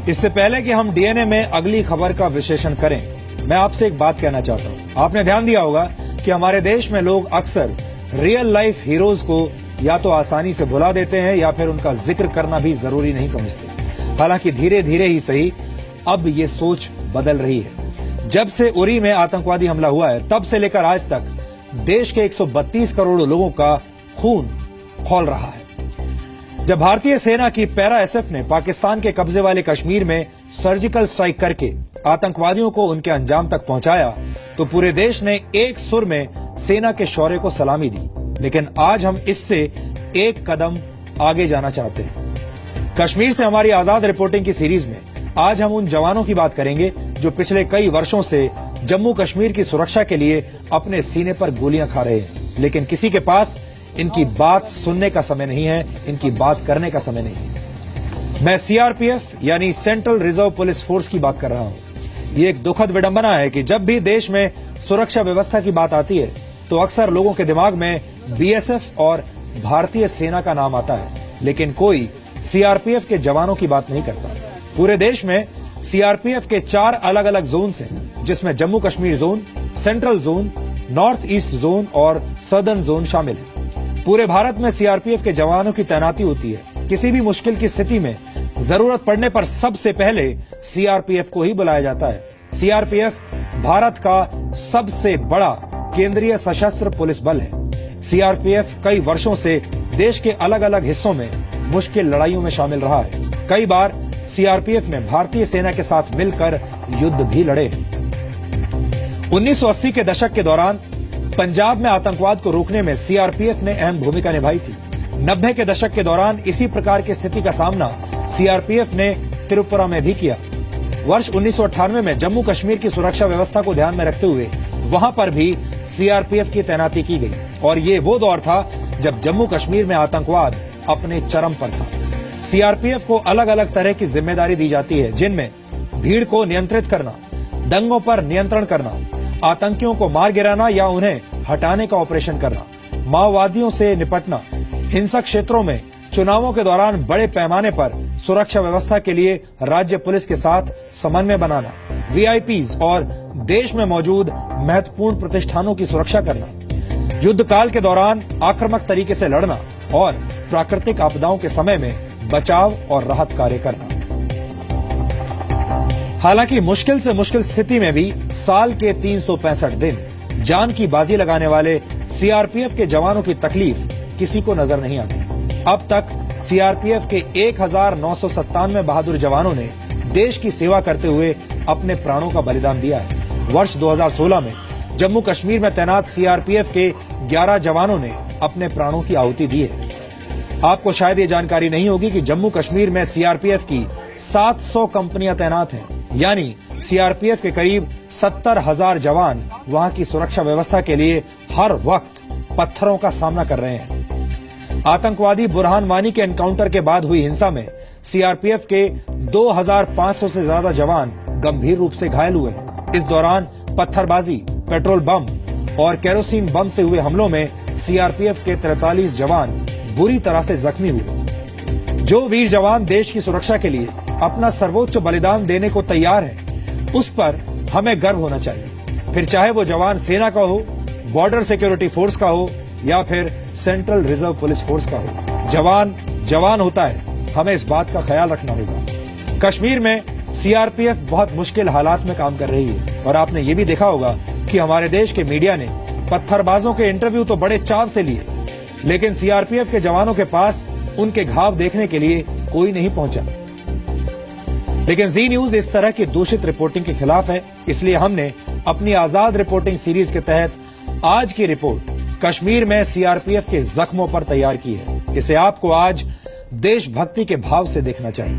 इससे पहले कि हम डीएनए में अगली खबर का विश्लेषण करें, मैं आपसे एक बात कहना चाहता हूं। आपने ध्यान दिया होगा कि हमारे देश में लोग अक्सर रियल लाइफ हीरोज को या तो आसानी से भुला देते हैं या फिर उनका जिक्र करना भी जरूरी नहीं समझते। हालांकि धीरे धीरे ही सही अब ये सोच बदल रही है। जब से उरी में आतंकवादी हमला हुआ है, तब से लेकर आज तक देश के 132 करोड़ लोगों का खून खौल रहा है। जब भारतीय सेना की पैरा एसएफ ने पाकिस्तान के कब्जे वाले कश्मीर में सर्जिकल स्ट्राइक करके आतंकवादियों को उनके अंजाम तक पहुंचाया, तो पूरे देश ने एक सुर में सेना के शौर्य को सलामी दी। लेकिन आज हम इससे एक कदम आगे जाना चाहते हैं। कश्मीर से हमारी आजाद रिपोर्टिंग की सीरीज में आज हम उन जवानों की बात करेंगे जो पिछले कई वर्षों से जम्मू कश्मीर की सुरक्षा के लिए अपने सीने पर गोलियां खा रहे हैं, लेकिन किसी के पास इनकी बात सुनने का समय नहीं है, इनकी बात करने का समय नहीं है। मैं सीआरपीएफ यानी सेंट्रल रिजर्व पुलिस फोर्स की बात कर रहा हूं। ये एक दुखद विडंबना है कि जब भी देश में सुरक्षा व्यवस्था की बात आती है तो अक्सर लोगों के दिमाग में बीएसएफ और भारतीय सेना का नाम आता है, लेकिन कोई सीआरपीएफ के जवानों की बात नहीं करता। पूरे देश में सीआरपीएफ के 4 अलग अलग जोन हैं, जिसमें Jammu Kashmir zone, central zone, north east zone और सदर्न जोन शामिल है। पूरे भारत में सीआरपीएफ के जवानों की तैनाती होती है। किसी भी मुश्किल की स्थिति में जरूरत पड़ने पर सबसे पहले सीआरपीएफ को ही बुलाया जाता है। सीआरपीएफ भारत का सबसे बड़ा केंद्रीय सशस्त्र पुलिस बल है। सीआरपीएफ कई वर्षों से देश के अलग अलग हिस्सों में मुश्किल लड़ाइयों में शामिल रहा है। कई बार सीआरपीएफ ने भारतीय सेना के साथ मिलकर युद्ध भी लड़े। 1980 के दशक के दौरान पंजाब में आतंकवाद को रोकने में सीआरपीएफ ने अहम भूमिका निभाई थी। 90 के दशक के दौरान इसी प्रकार की स्थिति का सामना सीआरपीएफ ने त्रिपुरा में भी किया। वर्ष 1998 में जम्मू कश्मीर की सुरक्षा व्यवस्था को ध्यान में रखते हुए वहां पर भी सीआरपीएफ की तैनाती की गई, और ये वो दौर था जब जम्मू कश्मीर में आतंकवाद अपने चरम पर था। सीआरपीएफ को अलग अलग तरह की जिम्मेदारी दी जाती है, जिनमें भीड़ को नियंत्रित करना, दंगों पर नियंत्रण करना, आतंकियों को मार गिराना या उन्हें हटाने का ऑपरेशन करना, माओवादियों से निपटना, हिंसक क्षेत्रों में चुनावों के दौरान बड़े पैमाने पर सुरक्षा व्यवस्था के लिए राज्य पुलिस के साथ समन्वय बनाना, वीआईपीज और देश में मौजूद महत्वपूर्ण प्रतिष्ठानों की सुरक्षा करना, युद्ध काल के दौरान आक्रामक तरीके से लड़ना और प्राकृतिक आपदाओं के समय में बचाव और राहत कार्य करना। हालांकि मुश्किल से मुश्किल स्थिति में भी साल के 365 दिन जान की बाजी लगाने वाले सीआरपीएफ के जवानों की तकलीफ किसी को नजर नहीं आती। अब तक सीआरपीएफ के 1997 बहादुर जवानों ने देश की सेवा करते हुए अपने प्राणों का बलिदान दिया है। वर्ष 2016 में जम्मू कश्मीर में तैनात सीआरपीएफ के 11 जवानों ने अपने प्राणों की आहुति दी है। आपको शायद ये जानकारी नहीं होगी कि जम्मू कश्मीर में सीआरपीएफ की 700 कंपनियां तैनात हैं, यानी सीआरपीएफ के करीब 70,000 जवान वहां की सुरक्षा व्यवस्था के लिए हर वक्त पत्थरों का सामना कर रहे हैं। आतंकवादी बुरहान वानी के एनकाउंटर के बाद हुई हिंसा में सीआरपीएफ के 2500 से ज्यादा जवान गंभीर रूप से घायल हुए हैं। इस दौरान पत्थरबाजी, पेट्रोल बम और केरोसिन बम से हुए हमलों में सीआरपीएफ के 43 जवान बुरी तरह से जख्मी हुए। जो वीर जवान देश की सुरक्षा के लिए अपना सर्वोच्च बलिदान देने को तैयार है, उस पर हमें गर्व होना चाहिए। फिर चाहे वो जवान सेना का हो, बॉर्डर सिक्योरिटी फोर्स का हो या फिर सेंट्रल रिजर्व पुलिस फोर्स का हो। जवान जवान होता है, हमें इस बात का ख्याल रखना होगा। कश्मीर में सीआरपीएफ बहुत मुश्किल हालात में काम कर रही है, और आपने ये भी देखा होगा कि हमारे देश के मीडिया ने पत्थरबाजों के इंटरव्यू तो बड़े चाव से लिए, लेकिन सीआरपीएफ के जवानों के पास उनके घाव देखने के लिए कोई नहीं पहुंचा। लेकिन जी न्यूज इस तरह की दूषित रिपोर्टिंग के खिलाफ है, इसलिए हमने अपनी आजाद रिपोर्टिंग सीरीज के तहत आज की रिपोर्ट कश्मीर में सीआरपीएफ के जख्मों पर तैयार की है। इसे आपको आज देशभक्ति के भाव से देखना चाहिए।